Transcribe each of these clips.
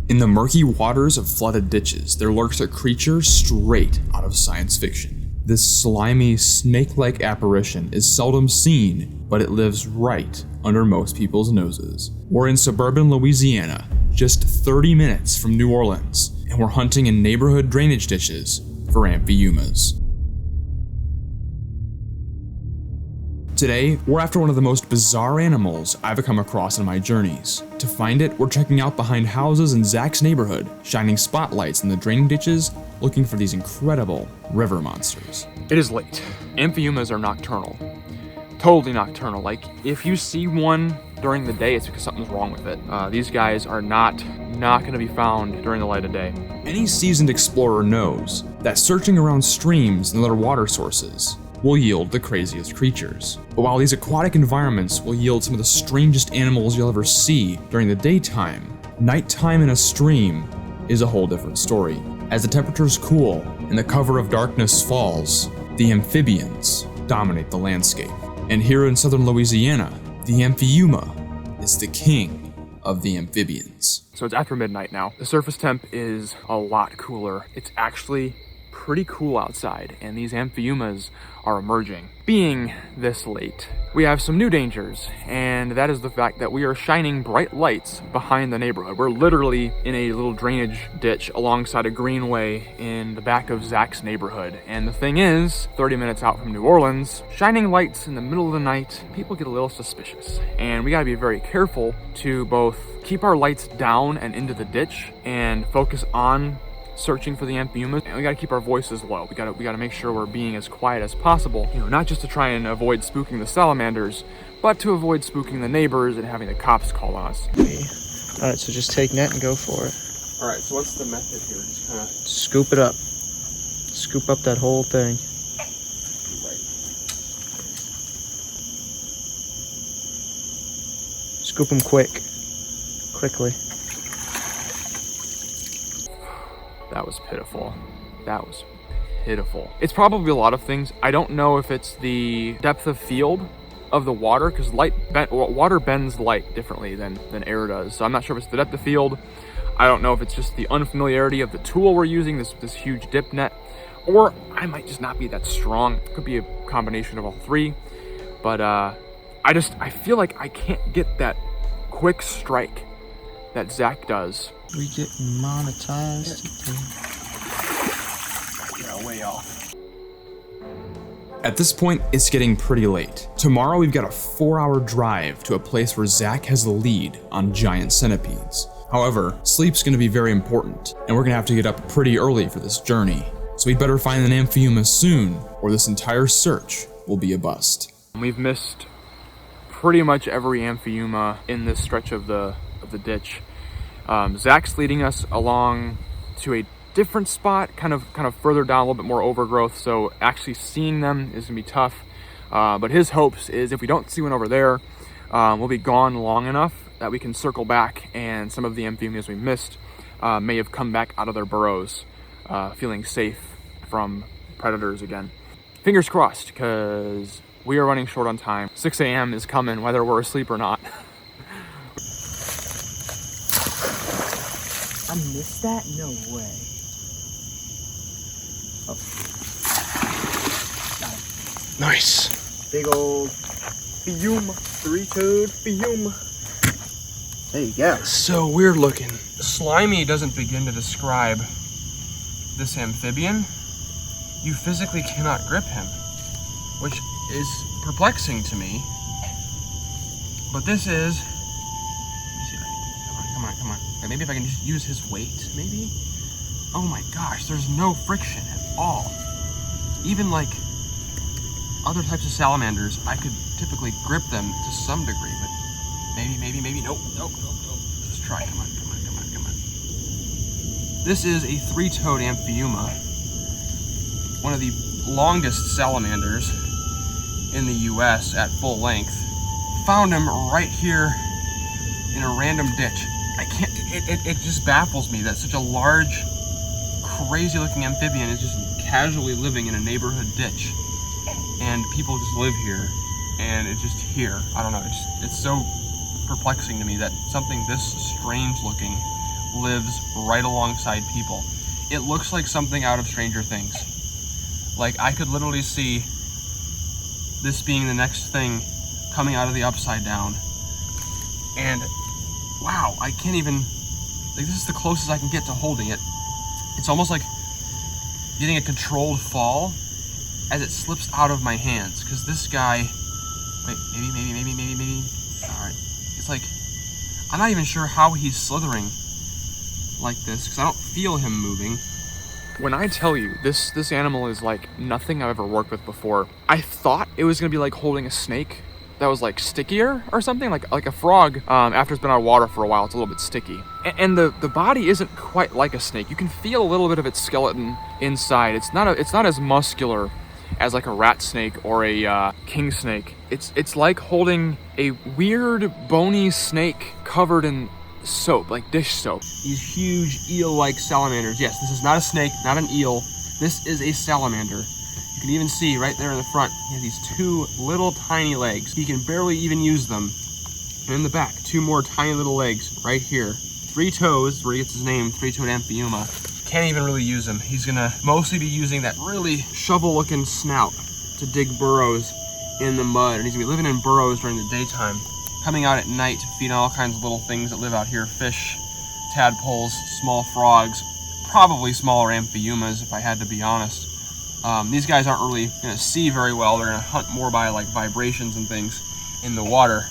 In the murky waters of flooded ditches, there lurks a creature straight out of science fiction. This slimy, snake-like apparition is seldom seen, but it lives right under most people's noses. We're in suburban Louisiana, just 30 minutes from New Orleans, and we're hunting in neighborhood drainage ditches for Amphiumas. Today, we're after one of the most bizarre animals I've come across in my journeys. To find it, we're checking out behind houses in Zach's neighborhood, shining spotlights in the draining ditches, looking for these incredible river monsters. It is late. Amphiumas are nocturnal. Totally nocturnal. Like, if you see one during the day, it's because something's wrong with it. These guys are not gonna be found during the light of day. Any seasoned explorer knows that searching around streams and other water sources will yield the craziest creatures. But while these aquatic environments will yield some of the strangest animals you'll ever see during the daytime, nighttime in a stream is a whole different story. As the temperatures cool and the cover of darkness falls, the amphibians dominate the landscape. And here in southern Louisiana, the Amphiuma is the king of the amphibians. So it's after midnight now. The surface temp is a lot cooler. It's actually pretty cool outside, and these Amphiumas are emerging. Being this late, we have some new dangers, and that is the fact that we are shining bright lights behind the neighborhood. We're literally in a little drainage ditch alongside a greenway in the back of Zach's neighborhood. And the thing is, 30 minutes out from New Orleans, shining lights in the middle of the night, people get a little suspicious. And we gotta be very careful to both keep our lights down and into the ditch and focus on searching for the Amphiumas, and we gotta keep our voices low. We gotta make sure we're being as quiet as possible. You know, not just to try and avoid spooking the salamanders, but to avoid spooking the neighbors and having the cops call on us. All right, so just take net and go for it. All right, so what's the method here? Just kind of scoop it up. Scoop up that whole thing. Scoop them quickly. That was pitiful. That was pitiful. It's probably a lot of things. I don't know if it's the depth of field of the water, because water bends light differently than air does. So I'm not sure if it's the depth of field. I don't know if it's just the unfamiliarity of the tool we're using, this huge dip net, or I might just not be that strong. It could be a combination of all three. But I feel like I can't get that quick strike that Zach does. We get monetized. Yeah, way off. At this point, it's getting pretty late. Tomorrow, we've got a 4-hour drive to a place where Zach has the lead on giant centipedes. However, sleep's gonna be very important, and we're gonna have to get up pretty early for this journey. So we'd better find an Amphiuma soon, or this entire search will be a bust. We've missed pretty much every Amphiuma in this stretch of the ditch. Zach's leading us along to a different spot, kind of further down, a little bit more overgrowth, so actually seeing them is gonna be tough. But his hopes is if we don't see one over there, we'll be gone long enough that we can circle back, and some of the Amphiumas we missed may have come back out of their burrows, feeling safe from predators again. Fingers crossed, because we are running short on time. 6 a.m. is coming, whether we're asleep or not. I missed that? No way. Oh. Got it. Nice. Big old Amphiuma. 3-toed Amphiuma. There you go. So weird looking. Slimy doesn't begin to describe this amphibian. You physically cannot grip him, which is perplexing to me. But this is... Come on. Maybe if I can just use his weight, maybe? Oh my gosh, there's no friction at all. Even like other types of salamanders, I could typically grip them to some degree, but maybe, nope. Let's try, come on. This is a 3-toed Amphiuma, one of the longest salamanders in the US at full length. Found him right here in a random ditch. It just baffles me that such a large, crazy looking amphibian is just casually living in a neighborhood ditch. And people just live here, and it's just here. I don't know, it's so perplexing to me that something this strange looking lives right alongside people. It looks like something out of Stranger Things. Like, I could literally see this being the next thing coming out of the Upside Down. And wow, I can't even, like, this is the closest I can get to holding it. It's almost like getting a controlled fall as it slips out of my hands. Because this guy, wait, maybe. All right, it's like, I'm not even sure how he's slithering like this because I don't feel him moving. When I tell you, this animal is like nothing I've ever worked with before. I thought it was gonna be like holding a snake that was like stickier or something, like a frog. After it's been out of water for a while, it's a little bit sticky. And the body isn't quite like a snake. You can feel a little bit of its skeleton inside. It's not as muscular as like a rat snake or a king snake. It's like holding a weird bony snake covered in soap, like dish soap. These huge eel-like salamanders. Yes, this is not a snake, not an eel. This is a salamander. You can even see right there in the front, he has these two little tiny legs. He can barely even use them. And in the back, two more tiny little legs right here. 3 toes, where he gets his name, 3-toed Amphiuma. Can't even really use him. He's gonna mostly be using that really shovel-looking snout to dig burrows in the mud. And he's gonna be living in burrows during the daytime, coming out at night to feed on all kinds of little things that live out here. Fish, tadpoles, small frogs, probably smaller Amphiumas if I had to be honest. These guys aren't really gonna see very well. They're gonna hunt more by like vibrations and things in the water,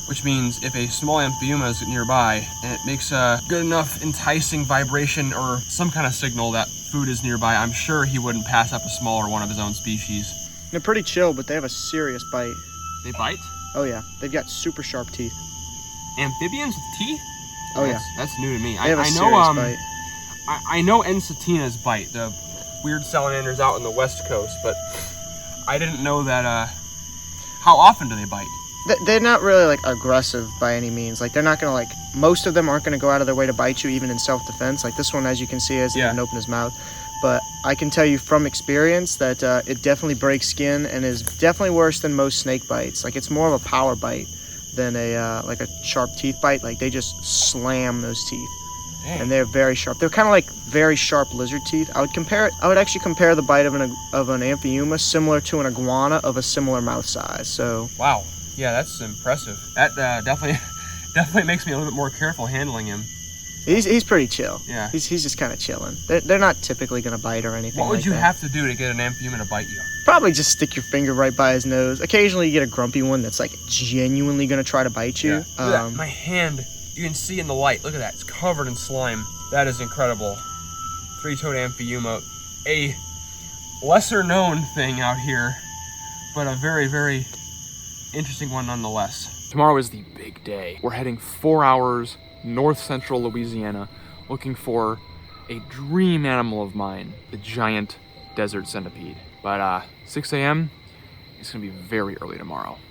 which means if a small Amphiuma is nearby and it makes a good enough enticing vibration or some kind of signal that food is nearby, I'm sure he wouldn't pass up a smaller one of his own species. They're pretty chill, but they have a serious bite. They bite? Oh yeah, they've got super sharp teeth. Amphibians with teeth? Oh yeah, that's new to me. they have a serious bite. I know ensatinas bite, the weird salamanders out on the west coast, but I didn't know that. How often do they bite? They're not really like aggressive by any means. Like they're not gonna like, most of them aren't gonna go out of their way to bite you even in self-defense. Like this one, as you can see, hasn't even opened his mouth. But I can tell you from experience that it definitely breaks skin and is definitely worse than most snake bites. Like it's more of a power bite than a like a sharp teeth bite. Like they just slam those teeth. Dang. And they're very sharp. They're kind of like very sharp lizard teeth. I would actually compare the bite of an Amphiuma similar to an iguana of a similar mouth size. So wow, yeah, that's impressive. That definitely makes me a little bit more careful handling him. He's pretty chill. Yeah, he's just kind of chilling. They're not typically gonna bite or anything. What would like you that. have to do to get an Amphiuma to bite you? Probably just stick your finger right by his nose. Occasionally you get a grumpy one that's like genuinely gonna try to bite you. Yeah. Look at that. My hand. You can see in the light, look at that, it's covered in slime. That is incredible. 3-toed Amphiuma, a lesser known thing out here, but a very, very interesting one nonetheless. Tomorrow is the big day. We're heading 4 hours north central Louisiana, looking for a dream animal of mine, the giant desert centipede. But 6 a.m., it's gonna be very early tomorrow.